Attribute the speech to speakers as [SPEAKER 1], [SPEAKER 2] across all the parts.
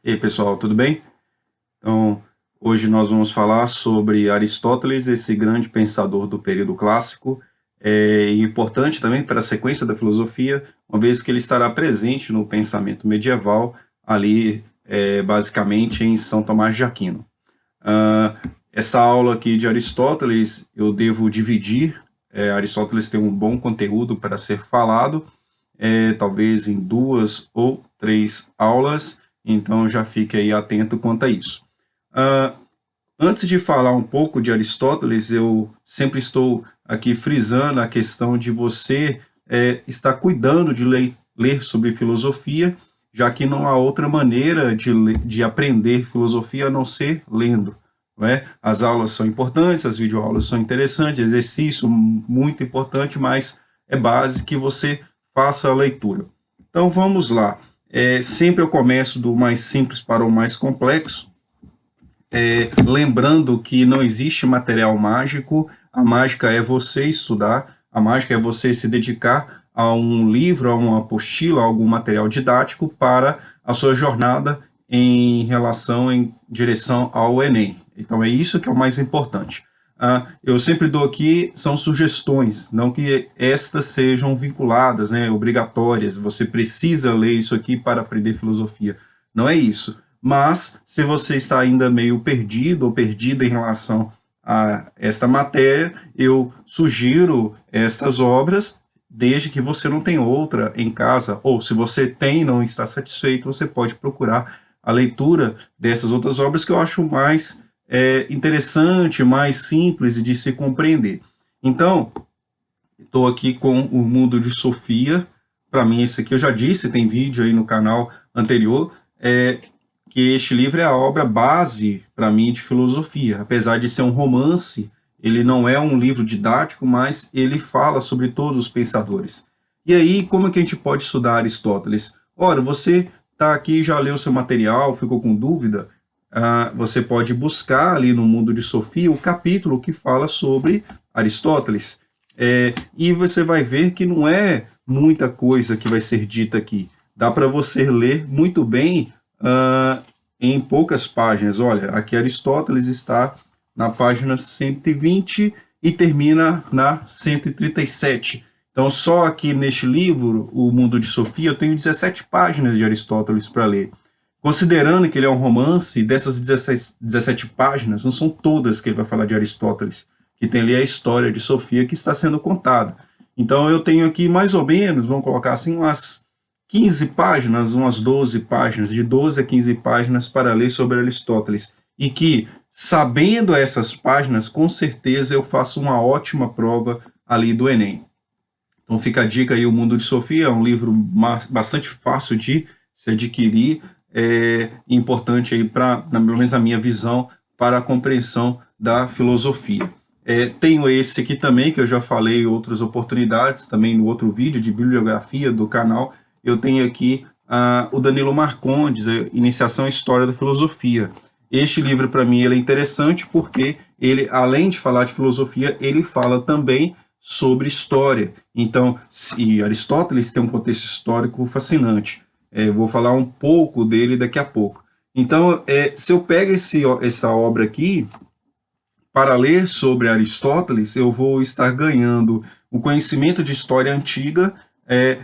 [SPEAKER 1] E aí, pessoal, tudo bem? Então, hoje nós vamos falar sobre Aristóteles, esse grande pensador do período clássico, e importante também para a sequência da filosofia, uma vez que ele estará presente no pensamento medieval, ali, basicamente em São Tomás de Aquino. Essa aula aqui de Aristóteles eu devo dividir. Aristóteles tem um bom conteúdo para ser falado, talvez em 2 ou 3 aulas, então já fique aí atento quanto a isso. Antes de falar um pouco de Aristóteles, eu sempre estou aqui frisando a questão de você estar cuidando de ler sobre filosofia, já que não há outra maneira de aprender filosofia a não ser lendo. Não é? As aulas são importantes, as videoaulas são interessantes, exercício muito importante, mas é base que você faça a leitura. Então vamos lá. Sempre eu começo do mais simples para o mais complexo, lembrando que não existe material mágico, a mágica é você estudar, a mágica é você se dedicar a um livro, a uma apostila, a algum material didático para a sua jornada em direção ao Enem. Então é isso que é o mais importante. Eu sempre dou aqui, são sugestões, não que estas sejam vinculadas, né, obrigatórias, você precisa ler isso aqui para aprender filosofia. Não é isso. Mas, se você está ainda meio perdido ou perdida em relação a esta matéria, eu sugiro estas obras, desde que você não tenha outra em casa, ou se você tem e não está satisfeito, você pode procurar a leitura dessas outras obras que eu acho mais interessante, mais simples de se compreender. Então, estou aqui com o Mundo de Sofia. Para mim, esse aqui eu já disse, tem vídeo aí no canal anterior, que este livro é a obra base, para mim, de filosofia. Apesar de ser um romance, ele não é um livro didático, mas ele fala sobre todos os pensadores. E aí, como é que a gente pode estudar Aristóteles? Ora, você está aqui, já leu seu material, ficou com dúvida? Você pode buscar ali no Mundo de Sofia o capítulo que fala sobre Aristóteles. E você vai ver que não é muita coisa que vai ser dita aqui. Dá para você ler muito bem em poucas páginas. Olha, aqui Aristóteles está na página 120 e termina na 137. Então, só aqui neste livro, O Mundo de Sofia, eu tenho 17 páginas de Aristóteles para ler. Considerando que ele é um romance, dessas 17 páginas, não são todas que ele vai falar de Aristóteles, que tem ali a história de Sofia que está sendo contada. Então, eu tenho aqui mais ou menos, vamos colocar assim, umas 15 páginas, umas 12 páginas, de 12 a 15 páginas para ler sobre Aristóteles. E que, sabendo essas páginas, com certeza eu faço uma ótima prova ali do Enem. Então fica a dica aí, O Mundo de Sofia, é um livro bastante fácil de se adquirir, importante aí para, pelo menos na minha visão, para a compreensão da filosofia. Tenho esse aqui também, que eu já falei em outras oportunidades, também no outro vídeo de bibliografia do canal. Eu tenho aqui o Danilo Marcondes, Iniciação à História da Filosofia. Este livro, para mim, ele é interessante porque ele, além de falar de filosofia, ele fala também sobre história. Então, Aristóteles tem um contexto histórico fascinante. Vou falar um pouco dele daqui a pouco. Então, se eu pego essa obra aqui, para ler sobre Aristóteles, eu vou estar ganhando o conhecimento de história antiga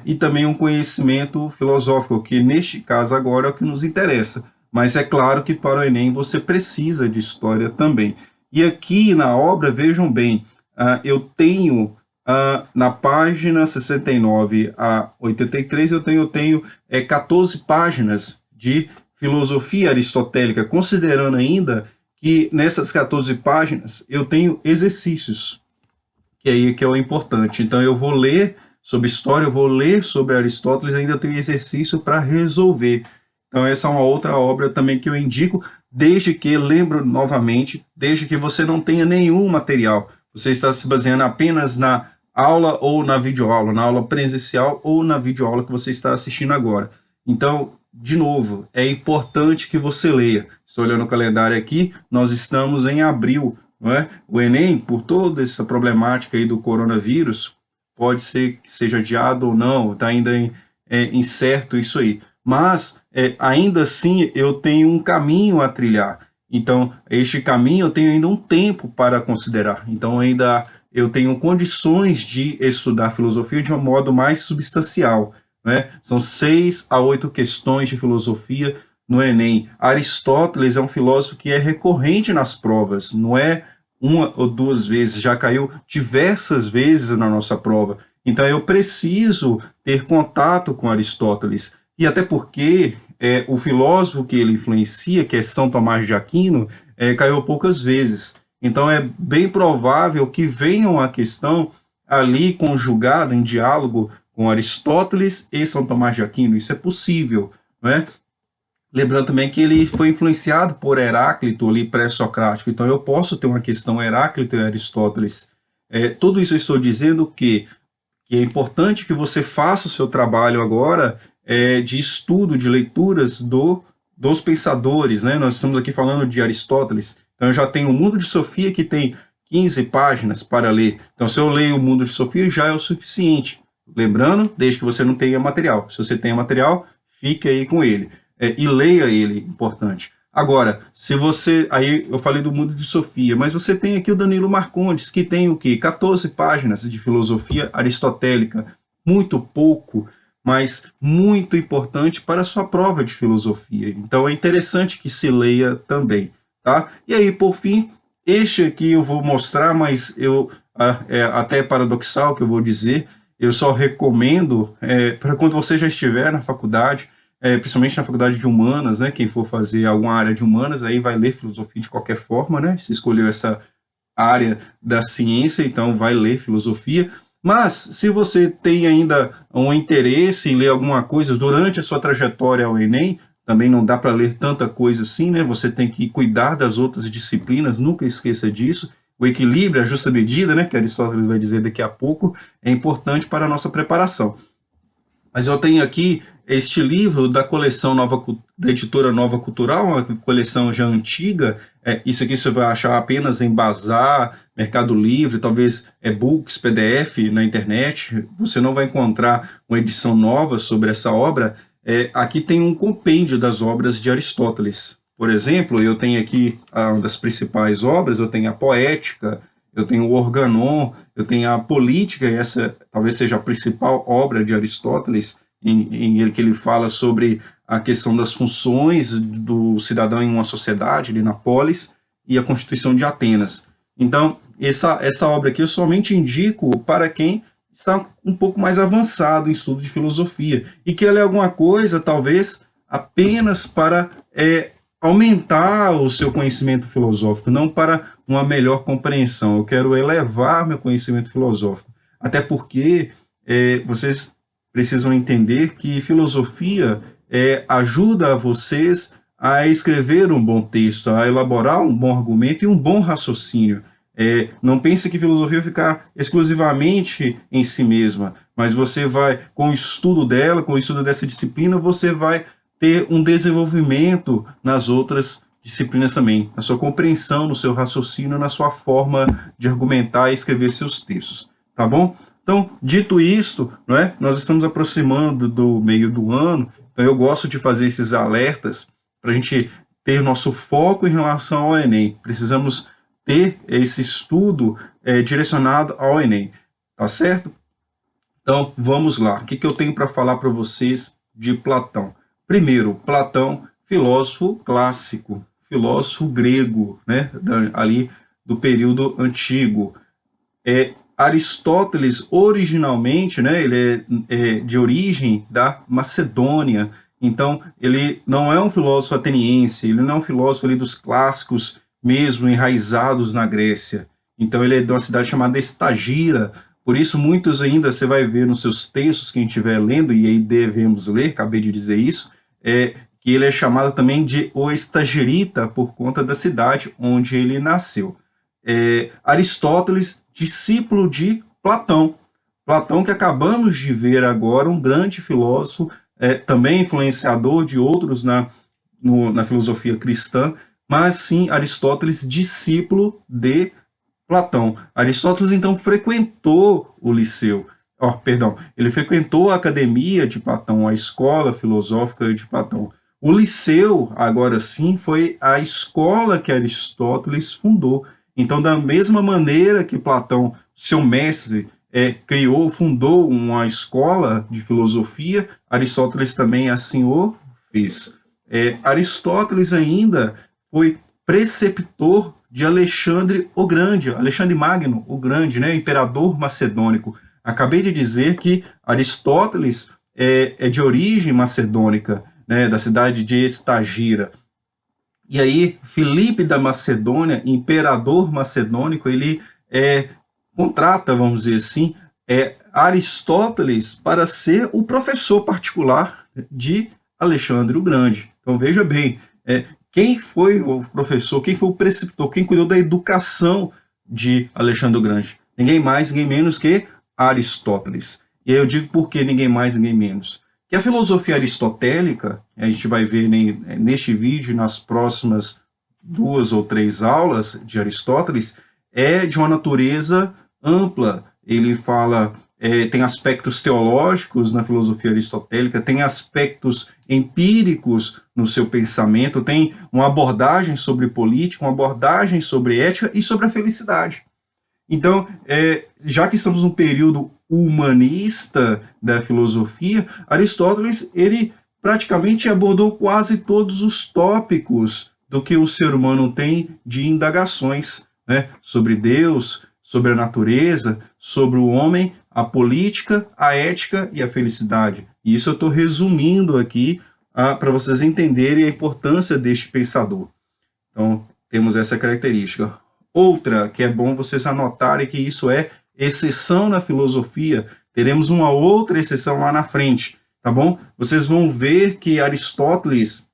[SPEAKER 1] e também um conhecimento filosófico, que neste caso agora é o que nos interessa. Mas é claro que para o Enem você precisa de história também. E aqui na obra, vejam bem, eu tenho na página 69 a 83, eu tenho 14 páginas de filosofia aristotélica, considerando ainda que nessas 14 páginas eu tenho exercícios, que aí que é o importante. Então eu vou ler sobre história, eu vou ler sobre Aristóteles, ainda tenho exercício para resolver. Então essa é uma outra obra também que eu indico, desde que, lembro novamente, desde que você não tenha nenhum material. Você está se baseando apenas na aula ou na videoaula, na aula presencial ou na videoaula que você está assistindo agora. Então, de novo, é importante que você leia. Estou olhando o calendário aqui, nós estamos em abril, não é? O Enem, por toda essa problemática aí do coronavírus, pode ser que seja adiado ou não, está ainda incerto isso aí. mas ainda assim eu tenho um caminho a trilhar. Então, este caminho eu tenho ainda um tempo para considerar. Então, ainda eu tenho condições de estudar filosofia de um modo mais substancial, né? São 6 a 8 questões de filosofia no Enem. Aristóteles é um filósofo que é recorrente nas provas, não é uma ou duas vezes, já caiu diversas vezes na nossa prova. Então eu preciso ter contato com Aristóteles. E até porque o filósofo que ele influencia, que é São Tomás de Aquino, caiu poucas vezes. Então é bem provável que venha uma questão ali conjugada em diálogo com Aristóteles e São Tomás de Aquino. Isso é possível, não é? Lembrando também que ele foi influenciado por Heráclito, ali pré-socrático. Então eu posso ter uma questão Heráclito e Aristóteles. Tudo isso eu estou dizendo que é importante que você faça o seu trabalho agora de estudo, de leituras dos pensadores, né? Nós estamos aqui falando de Aristóteles. Então eu já tenho o Mundo de Sofia, que tem 15 páginas para ler. Então se eu leio o Mundo de Sofia, já é o suficiente. Lembrando, desde que você não tenha material. Se você tem material, fique aí com ele. E leia ele, importante. Agora, se você... Aí eu falei do Mundo de Sofia, mas você tem aqui o Danilo Marcondes, que tem o quê? 14 páginas de filosofia aristotélica. Muito pouco, mas muito importante para a sua prova de filosofia. Então é interessante que se leia também, tá? E aí, por fim, este aqui eu vou mostrar, mas até paradoxal que eu vou dizer, eu só recomendo para quando você já estiver na faculdade, principalmente na faculdade de humanas, né? Quem for fazer alguma área de humanas, aí vai ler filosofia de qualquer forma, né? Se escolheu essa área da ciência, então vai ler filosofia. Mas, se você tem ainda um interesse em ler alguma coisa durante a sua trajetória ao Enem, também não dá para ler tanta coisa assim, né? Você tem que cuidar das outras disciplinas, nunca esqueça disso. O equilíbrio, a justa medida, né? Que Aristóteles vai dizer daqui a pouco, é importante para a nossa preparação. Mas eu tenho aqui este livro da coleção da editora Nova Cultural, uma coleção já antiga. Isso aqui você vai achar apenas em Bazar, Mercado Livre, talvez e-books, PDF na internet. Você não vai encontrar uma edição nova sobre essa obra. Aqui tem um compêndio das obras de Aristóteles. Por exemplo, eu tenho aqui uma das principais obras, eu tenho a Poética, eu tenho o Organon, eu tenho a Política, e essa talvez seja a principal obra de Aristóteles, em que ele fala sobre a questão das funções do cidadão em uma sociedade, ali na polis, e a Constituição de Atenas. Então, essa obra aqui eu somente indico para quem está um pouco mais avançado em estudo de filosofia, e que ela é alguma coisa, talvez, apenas para aumentar o seu conhecimento filosófico, não para uma melhor compreensão. Eu quero elevar meu conhecimento filosófico. Até porque vocês precisam entender que filosofia ajuda vocês a escrever um bom texto, a elaborar um bom argumento e um bom raciocínio. Não pense que filosofia vai ficar exclusivamente em si mesma, mas você vai, com o estudo dela, com o estudo dessa disciplina, você vai ter um desenvolvimento nas outras disciplinas também, na sua compreensão, no seu raciocínio, na sua forma de argumentar e escrever seus textos, tá bom? Então, dito isto, não é? Nós estamos aproximando do meio do ano, então eu gosto de fazer esses alertas para a gente ter nosso foco em relação ao Enem. Precisamos ter esse estudo direcionado ao Enem, tá certo? Então, vamos lá. O que eu tenho para falar para vocês de Platão? Primeiro, Platão, filósofo clássico, filósofo grego, né, ali do período antigo. Aristóteles, originalmente, né, ele é de origem da Macedônia, então ele não é um filósofo ateniense, ele não é um filósofo ali dos clássicos mesmo, enraizados na Grécia. Então ele é de uma cidade chamada Estagira. Por isso, muitos ainda, você vai ver nos seus textos, quem estiver lendo, e aí devemos ler, acabei de dizer isso, que ele é chamado também de o Estagirita, por conta da cidade onde ele nasceu. Aristóteles, discípulo de Platão. Platão, que acabamos de ver agora, um grande filósofo, também influenciador de outros na filosofia cristã, mas sim Aristóteles, discípulo de Platão. Aristóteles, então, frequentou o Liceu. perdão, ele frequentou a academia de Platão, a escola filosófica de Platão. O Liceu, agora sim, foi a escola que Aristóteles fundou. Então, da mesma maneira que Platão, seu mestre, fundou uma escola de filosofia, Aristóteles também assim o fez. Aristóteles ainda foi preceptor de Alexandre o Grande, Alexandre Magno, o Grande, né, imperador macedônico. Acabei de dizer que Aristóteles é de origem macedônica, né, da cidade de Estagira. E aí, Filipe da Macedônia, imperador macedônico, ele contrata, vamos dizer assim, Aristóteles para ser o professor particular de Alexandre o Grande. Então, veja bem, quem foi o professor, quem foi o preceptor, quem cuidou da educação de Alexandre o Grande? Ninguém mais, ninguém menos que Aristóteles. E aí eu digo por que ninguém mais, ninguém menos. Que a filosofia aristotélica, a gente vai ver neste vídeo, nas próximas 2 ou 3 aulas de Aristóteles, é de uma natureza ampla. Ele fala, tem aspectos teológicos na filosofia aristotélica, tem aspectos empíricos no seu pensamento, tem uma abordagem sobre política, uma abordagem sobre ética e sobre a felicidade. Então, já que estamos num período humanista da filosofia, Aristóteles, ele praticamente abordou quase todos os tópicos do que o ser humano tem de indagações, né? Sobre Deus, sobre a natureza, sobre o homem, a política, a ética e a felicidade. E isso eu estou resumindo aqui para vocês entenderem a importância deste pensador. Então, temos essa característica. Outra que é bom vocês anotarem que isso é exceção na filosofia, teremos uma outra exceção lá na frente, tá bom? Vocês vão ver que Aristóteles,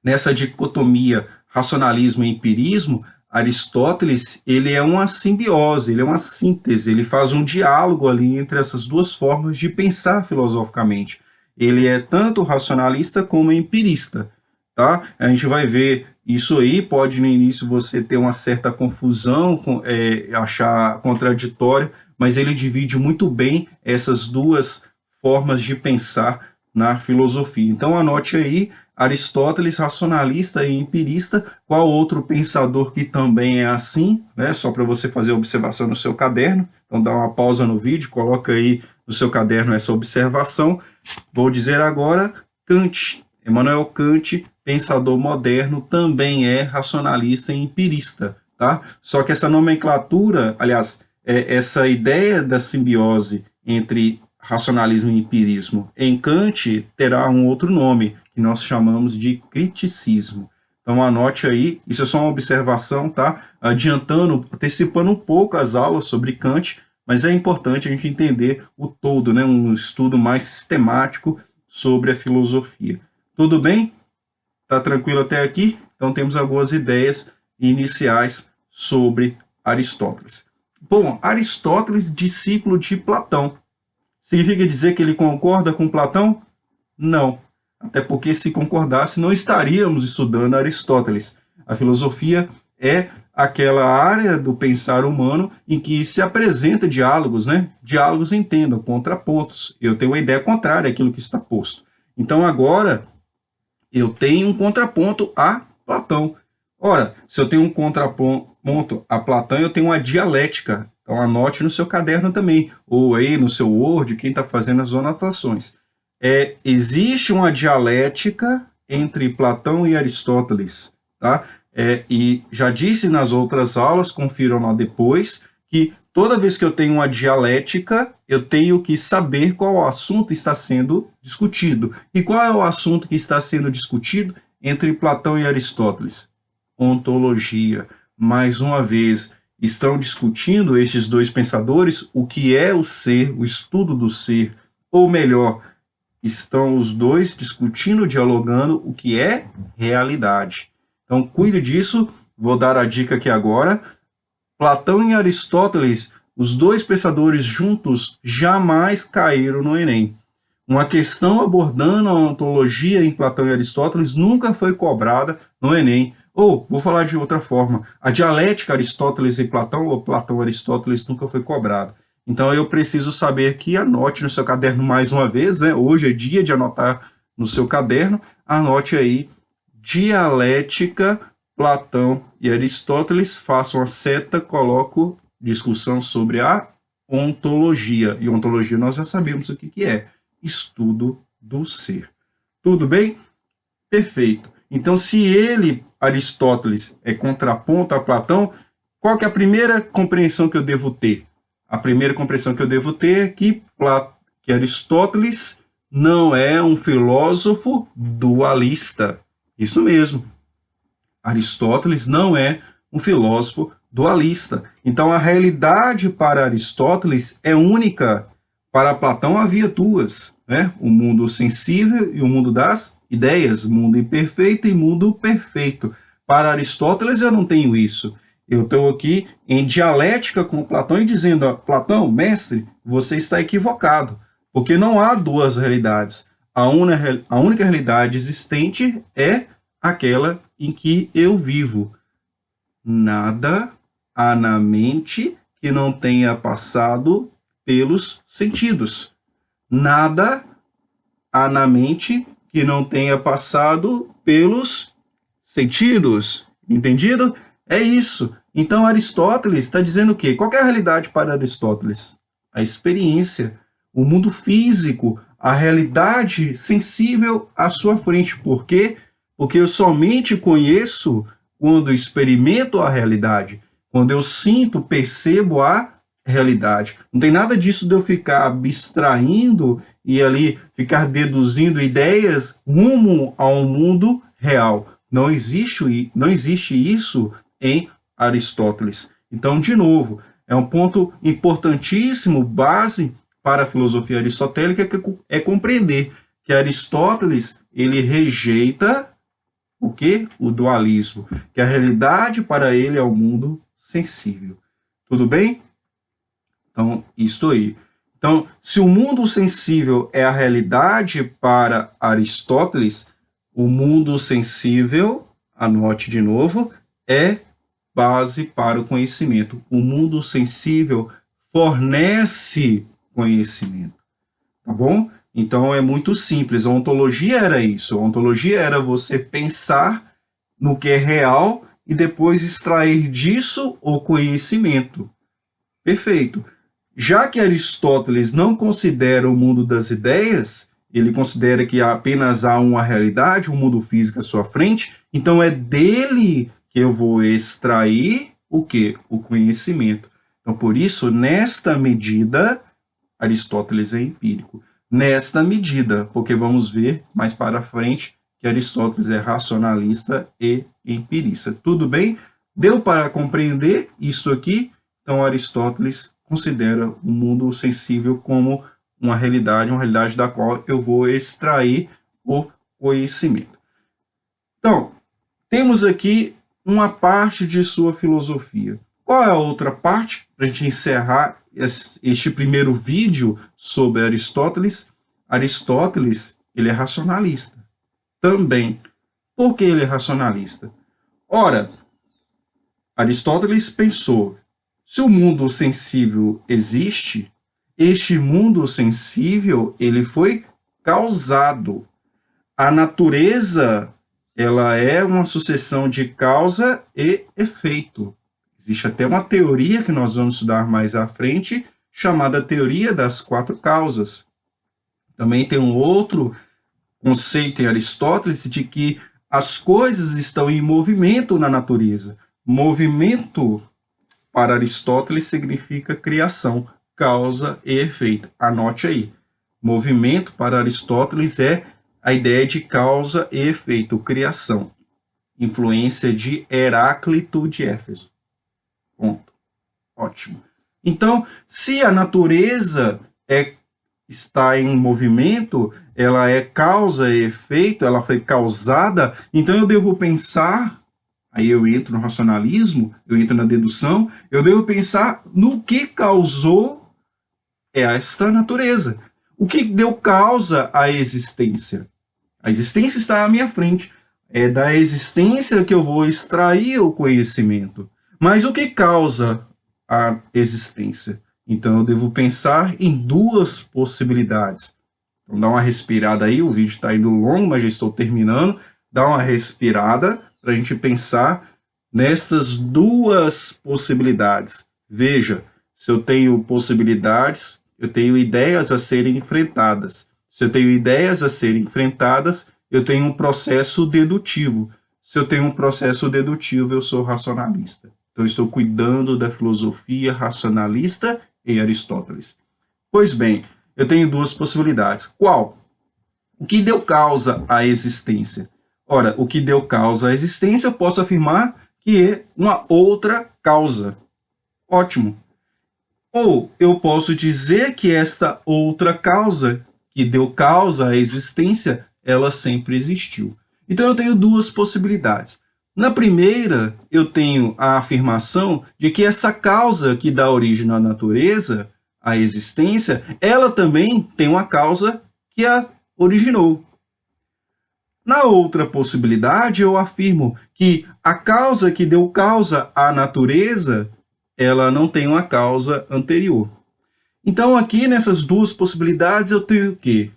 [SPEAKER 1] nessa dicotomia racionalismo e empirismo, Aristóteles, ele é uma simbiose, ele é uma síntese, ele faz um diálogo ali entre essas duas formas de pensar filosoficamente. Ele é tanto racionalista como empirista, tá? A gente vai ver isso aí, pode no início você ter uma certa confusão, achar contraditório, mas ele divide muito bem essas duas formas de pensar na filosofia. Então anote aí, Aristóteles, racionalista e empirista. Qual outro pensador que também é assim, né? Só para você fazer observação no seu caderno. Então dá uma pausa no vídeo, coloca aí no seu caderno essa observação. Vou dizer agora Kant. Immanuel Kant, pensador moderno, também é racionalista e empirista, tá? Só que essa nomenclatura, aliás, essa ideia da simbiose entre racionalismo e empirismo em Kant terá um outro nome, que nós chamamos de criticismo. Então anote aí, isso é só uma observação, tá? Adiantando, antecipando um pouco as aulas sobre Kant, mas é importante a gente entender o todo, né? Um estudo mais sistemático sobre a filosofia. Tudo bem? Tá tranquilo até aqui? Então temos algumas ideias iniciais sobre Aristóteles. Bom, Aristóteles, discípulo de Platão. Significa dizer que ele concorda com Platão? Não. Até porque se concordasse, não estaríamos estudando Aristóteles. A filosofia é aquela área do pensar humano em que se apresenta diálogos, né? Diálogos, entendam, contrapontos. Eu tenho uma ideia contrária àquilo que está posto. Então agora eu tenho um contraponto a Platão. Ora, se eu tenho um contraponto a Platão, eu tenho uma dialética. Então anote no seu caderno também, ou aí no seu Word, quem está fazendo as anotações. Existe uma dialética entre Platão e Aristóteles, tá? E já disse nas outras aulas, confiram lá depois, que toda vez que eu tenho uma dialética, eu tenho que saber qual assunto está sendo discutido. E qual é o assunto que está sendo discutido entre Platão e Aristóteles? Ontologia. Mais uma vez, estão discutindo estes dois pensadores o que é o ser, o estudo do ser, ou melhor, estão os dois discutindo, dialogando o que é realidade. Então, cuide disso, vou dar a dica aqui agora. Platão e Aristóteles, os dois pensadores juntos, jamais caíram no Enem. Uma questão abordando a ontologia em Platão e Aristóteles nunca foi cobrada no Enem. Ou, vou falar de outra forma, a dialética Aristóteles e Platão, ou Platão e Aristóteles, nunca foi cobrada. Então eu preciso saber que anote no seu caderno mais uma vez, né? Hoje é dia de anotar no seu caderno, anote aí dialética, Platão e Aristóteles, faço uma seta, coloco discussão sobre a ontologia. E ontologia nós já sabemos o que é, estudo do ser. Tudo bem? Perfeito. Então, se ele, Aristóteles, é contraponto a Platão, qual que é a primeira compreensão que eu devo ter? A primeira compreensão que eu devo ter é que Aristóteles não é um filósofo dualista. Isso mesmo. Aristóteles não é um filósofo dualista. Então, a realidade para Aristóteles é única. Para Platão havia duas, né? O mundo sensível e o mundo das ideias, mundo imperfeito e mundo perfeito. Para Aristóteles eu não tenho isso. Eu estou aqui em dialética com Platão e dizendo, Platão, mestre, você está equivocado, porque não há duas realidades. A única realidade existente é aquela em que eu vivo. Nada há na mente que não tenha passado pelos sentidos. Nada há na mente que não tenha passado pelos sentidos. Entendido? É isso. Então Aristóteles está dizendo o quê? Qual é a realidade para Aristóteles? A experiência, o mundo físico, a realidade sensível à sua frente. Por quê? Porque eu somente conheço quando experimento a realidade, quando eu sinto, percebo a realidade. Não tem nada disso de eu ficar abstraindo e ali ficar deduzindo ideias rumo a um mundo real. Não existe isso em Aristóteles. Então, de novo, é um ponto importantíssimo, base para a filosofia aristotélica, que é compreender que Aristóteles ele rejeita o quê? O dualismo, que a realidade para ele é o mundo sensível. Tudo bem? Então, isso aí. Então, se o mundo sensível é a realidade para Aristóteles, o mundo sensível, anote de novo, é base para o conhecimento. O mundo sensível fornece conhecimento. Tá bom? Então, é muito simples. A ontologia era isso. A ontologia era você pensar no que é real e depois extrair disso o conhecimento. Perfeito. Já que Aristóteles não considera o mundo das ideias, ele considera que apenas há uma realidade, um mundo físico à sua frente, então é dele que eu vou extrair o quê? O conhecimento. Então, por isso, nesta medida, Aristóteles é empírico. Nesta medida, porque vamos ver mais para frente que Aristóteles é racionalista e empirista. Tudo bem? Deu para compreender isso aqui? Então, Aristóteles considera o mundo sensível como uma realidade da qual eu vou extrair o conhecimento. Então, temos aqui uma parte de sua filosofia. Qual é a outra parte? Para a gente encerrar este primeiro vídeo sobre Aristóteles. Aristóteles, ele é racionalista. Também. Por que ele é racionalista? Ora, Aristóteles pensou, se o mundo sensível existe, este mundo sensível ele foi causado. A natureza ela é uma sucessão de causa e efeito. Existe até uma teoria que nós vamos estudar mais à frente, chamada teoria das quatro causas. Também tem um outro conceito em Aristóteles de que as coisas estão em movimento na natureza. Movimento para Aristóteles significa criação, causa e efeito. Anote aí. Movimento para Aristóteles é a ideia de causa e efeito, criação. Influência de Heráclito de Éfeso. Ponto. Ótimo. Então, se a natureza está em movimento, ela é causa e efeito, ela foi causada, então eu devo pensar, aí eu entro no racionalismo, eu entro na dedução, eu devo pensar no que causou esta natureza. O que deu causa à existência? A existência está à minha frente. É da existência que eu vou extrair o conhecimento. Mas o que causa a existência? Então eu devo pensar em duas possibilidades. Então dá uma respirada aí, o vídeo está indo longo, mas já estou terminando. Dá uma respirada para a gente pensar nessas duas possibilidades. Veja, se eu tenho possibilidades, eu tenho ideias a serem enfrentadas. Se eu tenho ideias a serem enfrentadas, eu tenho um processo dedutivo. Se eu tenho um processo dedutivo, eu sou racionalista. Então, eu estou cuidando da filosofia racionalista em Aristóteles. Pois bem, eu tenho duas possibilidades. Qual? O que deu causa à existência? Ora, o que deu causa à existência, eu posso afirmar que é uma outra causa. Ótimo. Ou eu posso dizer que esta outra causa, que deu causa à existência, ela sempre existiu. Então eu tenho duas possibilidades. Na primeira, eu tenho a afirmação de que essa causa que dá origem à natureza, à existência, ela também tem uma causa que a originou. Na outra possibilidade, eu afirmo que a causa que deu causa à natureza, ela não tem uma causa anterior. Então, aqui nessas duas possibilidades, eu tenho o quê?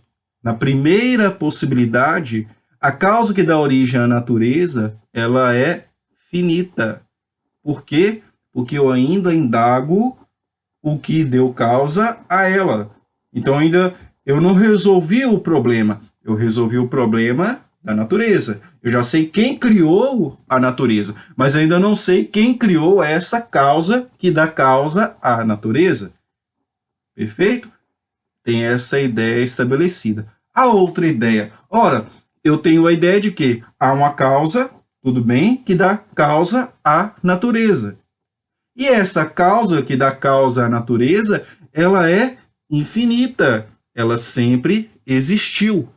[SPEAKER 1] Na primeira possibilidade, a causa que dá origem à natureza, ela é finita. Por quê? Porque eu ainda indago o que deu causa a ela. Então, ainda eu não resolvi o problema. Eu resolvi o problema da natureza. Eu já sei quem criou a natureza, mas ainda não sei quem criou essa causa que dá causa à natureza. Perfeito? Tem essa ideia estabelecida. A outra ideia, ora, eu tenho a ideia de que há uma causa, tudo bem, que dá causa à natureza. E essa causa que dá causa à natureza, ela é infinita, ela sempre existiu.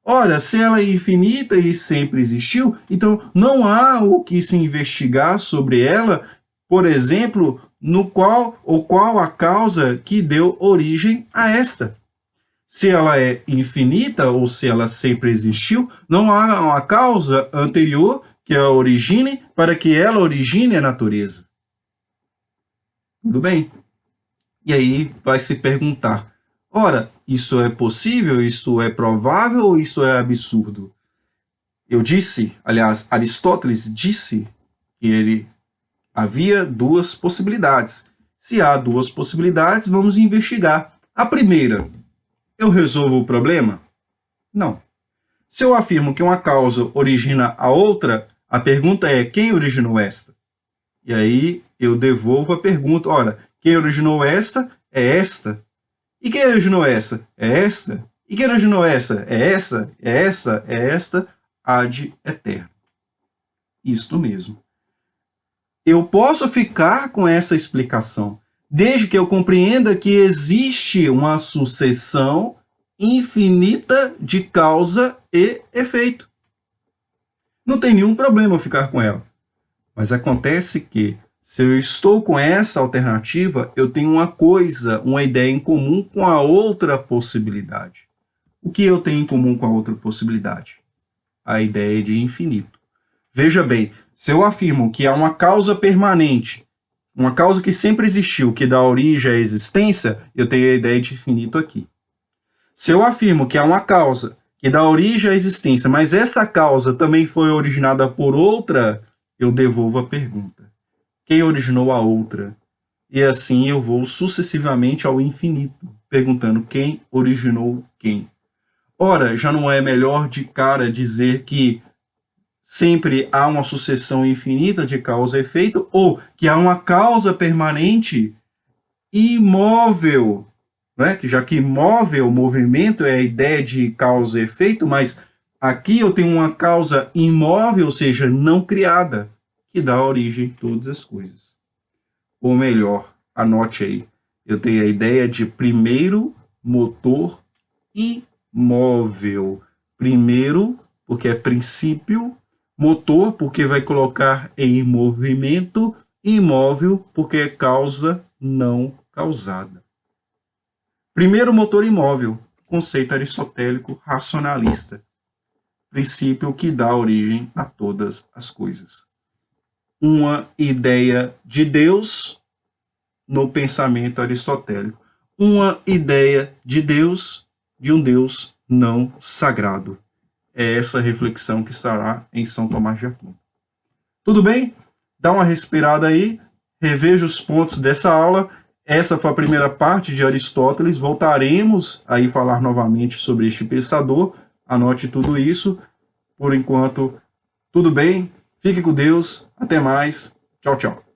[SPEAKER 1] Ora, se ela é infinita e sempre existiu, então não há o que se investigar sobre ela, por exemplo, no qual a causa que deu origem a esta. Se ela é infinita ou se ela sempre existiu, não há uma causa anterior que a origine para que ela origine a natureza. Tudo bem? E aí vai se perguntar, ora, isso é possível, isso é provável ou isso é absurdo? Eu disse, aliás, Aristóteles disse que havia duas possibilidades. Se há duas possibilidades, vamos investigar. A primeira, eu resolvo o problema? Não. Se eu afirmo que uma causa origina a outra, a pergunta é quem originou esta? E aí eu devolvo a pergunta, ora, quem originou esta é esta. E quem originou essa? É esta. E quem originou essa? É essa, é essa, é esta, ad eterno. Isto mesmo. Eu posso ficar com essa explicação, desde que eu compreenda que existe uma sucessão infinita de causa e efeito. Não tem nenhum problema eu ficar com ela. Mas acontece que, se eu estou com essa alternativa, eu tenho uma coisa, uma ideia em comum com a outra possibilidade. O que eu tenho em comum com a outra possibilidade? A ideia de infinito. Veja bem, se eu afirmo que há uma causa permanente, uma causa que sempre existiu, que dá origem à existência, eu tenho a ideia de infinito aqui. Se eu afirmo que há uma causa que dá origem à existência, mas essa causa também foi originada por outra, eu devolvo a pergunta. Quem originou a outra? E assim eu vou sucessivamente ao infinito, perguntando quem originou quem. Ora, já não é melhor de cara dizer que sempre há uma sucessão infinita de causa e efeito, ou que há uma causa permanente imóvel, né? Já que imóvel, movimento é a ideia de causa e efeito, mas aqui eu tenho uma causa imóvel, ou seja, não criada, que dá origem a todas as coisas. Ou melhor, anote aí, eu tenho a ideia de primeiro motor imóvel. Primeiro, porque é princípio, motor, porque vai colocar em movimento, imóvel, porque é causa não causada. Primeiro motor imóvel, conceito aristotélico racionalista. Princípio que dá origem a todas as coisas. Uma ideia de Deus no pensamento aristotélico. Uma ideia de Deus, de um Deus não sagrado. É essa reflexão que estará em São Tomás de Aquino. Tudo bem? Dá uma respirada aí, reveja os pontos dessa aula. Essa foi a primeira parte de Aristóteles. Voltaremos a falar novamente sobre este pensador. Anote tudo isso. Por enquanto, tudo bem. Fique com Deus. Até mais. Tchau, tchau.